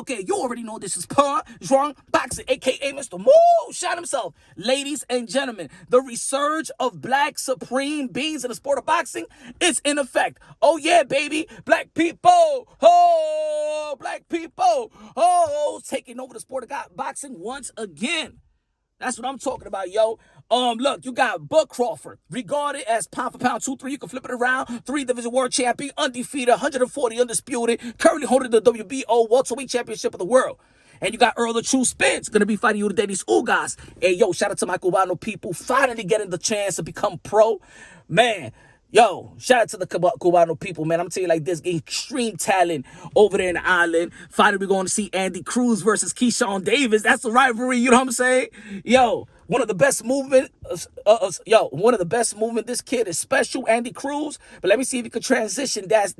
okay, you already know this is Pur Drunk Boxing, a.k.a. Mr. Moo Shot himself. Ladies and gentlemen, the resurge of black supreme beings in the sport of boxing is in effect. Oh, yeah, baby. Black people. Oh, black people. Oh, taking over the sport of boxing once again. That's what I'm talking about, yo. Look, you got Bud Crawford, regarded as pound for pound 2-3. You can flip it around. 3-division world champion, undefeated, 140 undisputed, currently holding the WBO welterweight championship of the world. And you got Errol Spence going to be fighting you today, these Ugas. Hey, yo, shout out to my Cubano people finally getting the chance to become pro. Man, yo, shout out to the Cubano people, man. I'm telling you like this, extreme talent over there in the island. Finally, we're going to see Andy Cruz versus Keyshawn Davis. That's a rivalry, you know what I'm saying? Yo, one of the best movement, one of the best movement. This kid is special, Andy Cruz. But let me see if he could transition that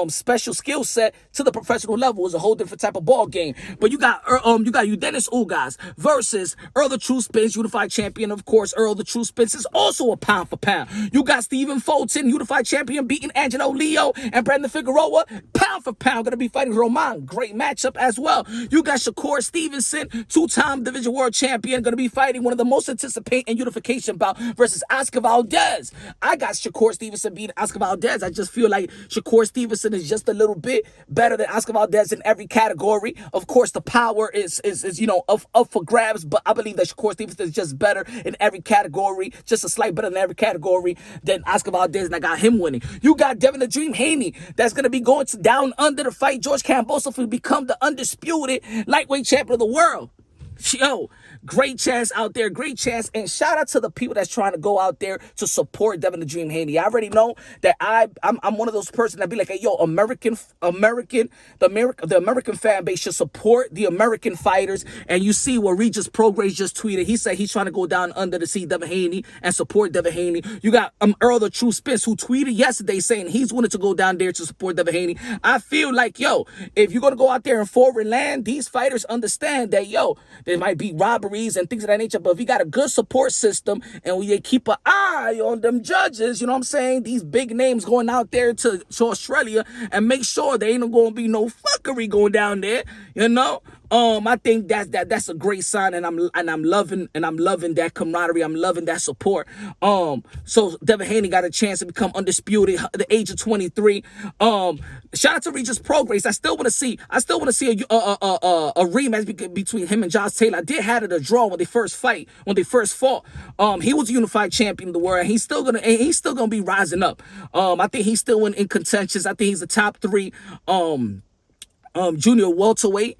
special skill set to the professional level. It's a whole different type of ball game. But you got Dennis Ugas versus Errol the True Spence, unified champion. Of course, Errol the True Spence is also a pound for pound. You got Stephen Fulton, unified champion, beating Angelo Leo and Brandon Figueroa, pound for pound, gonna be fighting Roman. Great matchup as well. You got Shakur Stevenson, two-time division world champion, gonna be fighting one of the most anticipated and unification bout versus Oscar Valdez. I got Shakur Stevenson beating Oscar Valdez. I just feel like Shakur Stevenson is just a little bit better than Oscar Valdez in every category. Of course, the power is up for grabs, but I believe that Shakur Stevenson is just better in every category, just a slight better in every category than Oscar Valdez, and I got him winning. You got Devin the Dream Haney that's going to be going down under to fight George Kambosos to become the undisputed lightweight champion of the world. Yo, great chance out there, great chance. And shout out to the people that's trying to go out there to support Devin the Dream Haney. I already know that I'm one of those persons that be like, hey, yo, the American fan base should support the American fighters. And you see what Regis Prograis just tweeted. He said he's trying to go down under to see Devin Haney and support Devin Haney. You got Errol the True Spence, who tweeted yesterday saying he's willing to go down there to support Devin Haney. I feel like, yo, if you're going to go out there in foreign land, these fighters understand that, yo, there might be robberies and things of that nature, but if you got a good support system and we keep an eye on them judges, you know what I'm saying? These big names going out there to Australia and make sure there ain't going to be no fuckery going down there, you know? I think that's a great sign, and I'm loving that camaraderie. I'm loving that support. So Devin Haney got a chance to become undisputed at the age of 23. Shout out to Regis Prograis. I still want to see a rematch between him and Josh Taylor. I did have it a draw when they first fought. He was a unified champion of the world, and he's still gonna be rising up. I think he's still in contentions. I think he's the top 3 junior welterweight.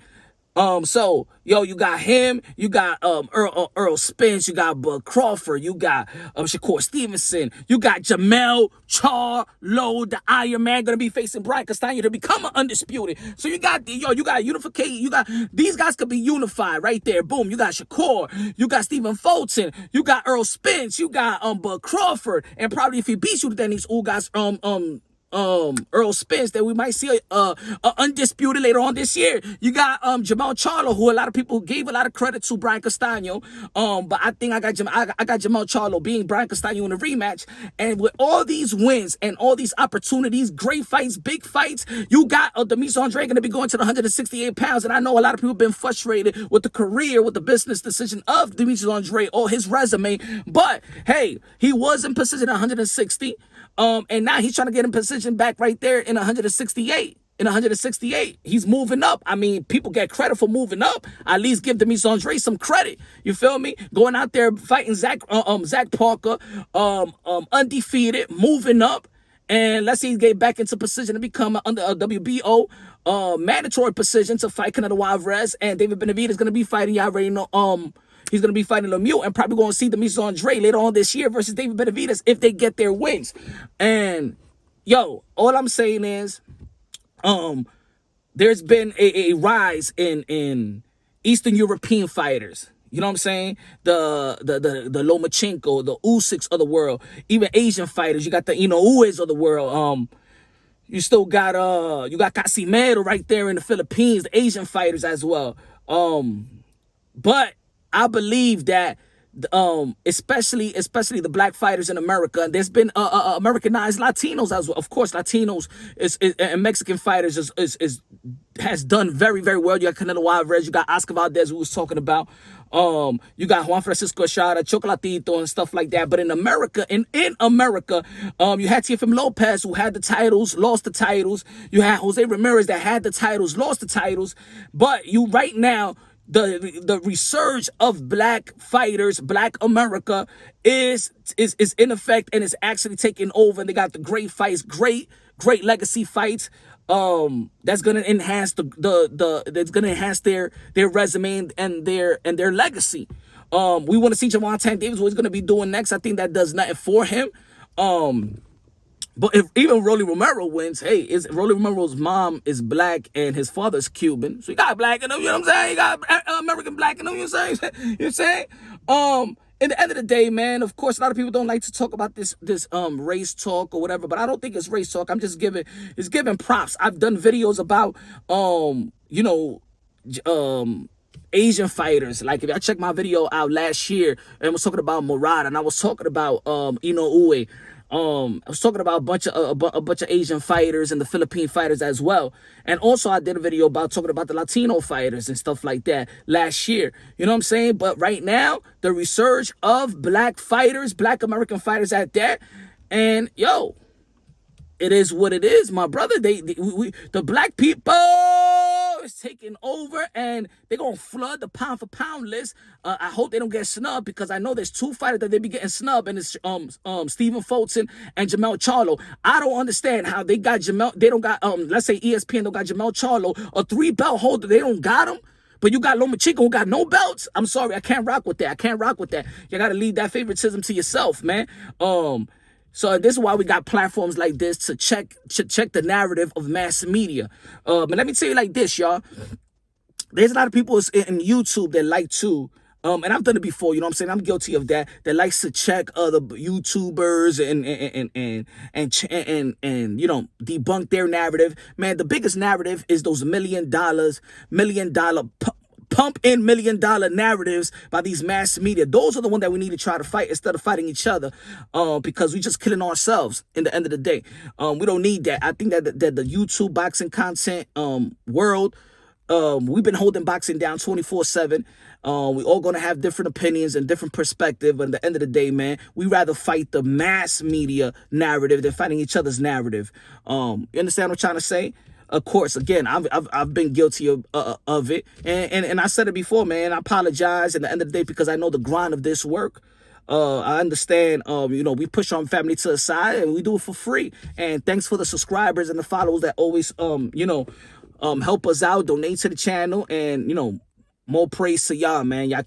So, yo, you got him, you got Errol Spence, you got Bud Crawford, you got Shakur Stevenson, you got Jermell Charlo, the Iron Man, gonna be facing Brian Castano to become an undisputed. So you got unification, you got these guys could be unified right there. Boom, you got Shakur, you got Stephen Fulton, you got Errol Spence, you got Bud Crawford, and probably if he beats you, then these all guys Errol Spence that we might see undisputed later on this year. You got Jermell Charlo, who a lot of people gave a lot of credit to Brian Castano. But I think I got Jermell Charlo being Brian Castano in a rematch. And with all these wins and all these opportunities, great fights, big fights, you got Demetrius Andre going to be going to the 168 pounds. And I know a lot of people have been frustrated with the career, with the business decision of Demetrius Andre or his resume. But hey, he was in position at 160. And now he's trying to get in position back right there in 168. In 168, he's moving up. I mean, people get credit for moving up. At least give Demetrius Andre some credit. You feel me? Going out there fighting Zach Parker, undefeated, moving up. And let's see, he get back into position to become under a WBO mandatory position to fight Canelo Alvarez. And David Benavidez is going to be fighting, y'all already know, he's going to be fighting Lemieux and probably going to see Demetrius Andre later on this year versus David Benavidez if they get their wins. And, yo, all I'm saying is there's been a rise in Eastern European fighters. You know what I'm saying? The Lomachenko, the Usyks of the world, even Asian fighters. You got the Inoues of the world. You still got Casimero right there in the Philippines, the Asian fighters as well. But I believe that especially the black fighters in America. And there's been Americanized Latinos as well. Of course, Latinos and Mexican fighters is has done very, very well. You got Canelo Alvarez, you got Oscar Valdez, who was talking about. You got Juan Francisco Estrada, Chocolatito, and stuff like that. But in America, in America, you had Teofimo Lopez, who had the titles, lost the titles. You had Jose Ramirez that had the titles, lost the titles. But you right now, the resurge of black fighters, black America is in effect, and is actually taking over. And they got the great fights, great legacy fights. That's gonna enhance that's gonna enhance their resume and their legacy. We want to see Javon Tank Davis, what he's gonna be doing next. I think that does nothing for him. But if even Rolly Romero wins, hey, Rolly Romero's mom is black and his father's Cuban. So you got black in him, you know what I'm saying? You got American black in him, you know what I'm saying? You know what I'm saying? In the end of the day, man, of course, a lot of people don't like to talk about this race talk or whatever, but I don't think it's race talk. I'm just giving props. I've done videos about, Asian fighters. Like, if I check my video out last year, and I was talking about Murad, and I was talking about Inoue. I was talking about a bunch of Asian fighters and the Philippine fighters as well. And also I did a video about talking about the Latino fighters and stuff like that last year. You know what I'm saying? But right now, the resurge of black fighters, black American fighters at that. And yo, it is what it is, my brother. The black people is taking over, and they're gonna flood the pound for pound list. I hope they don't get snubbed, because I know there's two fighters that they be getting snubbed, and it's Stephen Fulton and Jermell Charlo. I don't understand how they got Jermell. They don't got let's say ESPN don't got Jermell Charlo, a 3-belt holder. They don't got him. But you got Lomachenko, who got no belts. I'm sorry, I can't rock with that. You gotta leave that favoritism to yourself, man. So this is why we got platforms like this to check the narrative of mass media. But let me tell you like this, y'all. There's a lot of people in YouTube that like to, and I've done it before, you know what I'm saying? I'm guilty of that. That likes to check other YouTubers and you know, debunk their narrative. Man, the biggest narrative is those $1 million pump in $1 million narratives by these mass media. Those are the ones that we need to try to fight instead of fighting each other, because we're just killing ourselves in the end of the day. We don't need that. I think that the YouTube boxing content world, we've been holding boxing down 24/7. We all gonna have different opinions and different perspective. But at the end of the day, man, we rather fight the mass media narrative than fighting each other's narrative. You understand what I'm trying to say? Of course, again, I've been guilty of it, and I said it before, man. I apologize at the end of the day, because I know the grind of this work. I understand, you know, we push our family to the side, and we do it for free. And thanks for the subscribers and the followers that always, help us out, donate to the channel, and, you know, more praise to y'all, man. Y'all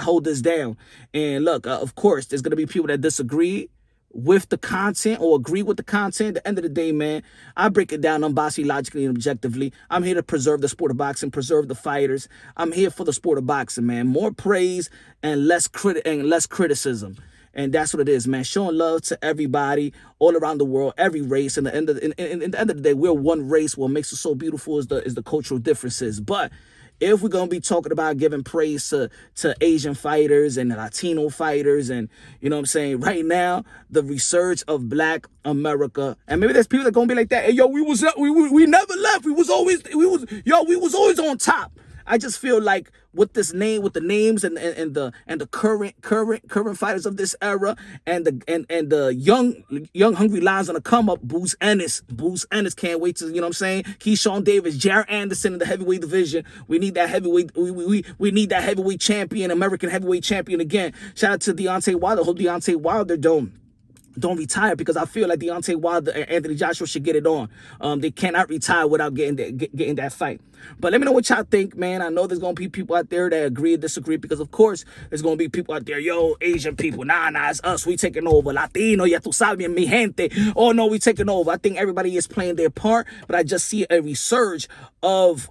hold this down. And look, of course, there's gonna be people that disagree with the content or agree with the content. At the end of the day, man, I break it down unbiasedly, logically, and objectively. I'm here to preserve the sport of boxing, preserve the fighters. I'm here for the sport of boxing, man. More praise and less criticism. And that's what it is, man. Showing love to everybody all around the world, every race. And in the end of the day, we're one race. What makes us so beautiful is the cultural differences. But if we're going to be talking about giving praise to Asian fighters and Latino fighters, and, you know what I'm saying, right now, the resurge of black America, and maybe there's people that going to be like that. Hey, yo, we never left. We was always on top. I just feel like with this name, with the names and the current fighters of this era, and the young hungry lions on the come up, Bruce Ennis can't wait to, you know what I'm saying, Keyshawn Davis, Jared Anderson in the heavyweight division. We need that heavyweight. We need that heavyweight champion, American heavyweight champion again. Shout out to Deontay Wilder. Hope Deontay Wilder don't retire, because I feel like Deontay Wilder and Anthony Joshua should get it on. They cannot retire without getting that fight. But let me know what y'all think, man. I know there's going to be people out there that agree or disagree, because, of course, there's going to be people out there, yo, Asian people, nah, it's us, we taking over. Latino, ya tu sabes, mi gente. Oh, no, we taking over. I think everybody is playing their part, but I just see a resurge of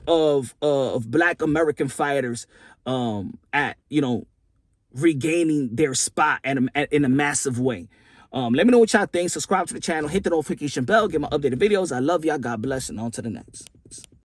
black American fighters at, you know, regaining their spot in a massive way. Let me know what y'all think. Subscribe to the channel. Hit the notification bell. Get my updated videos. I love y'all. God bless. And on to the next.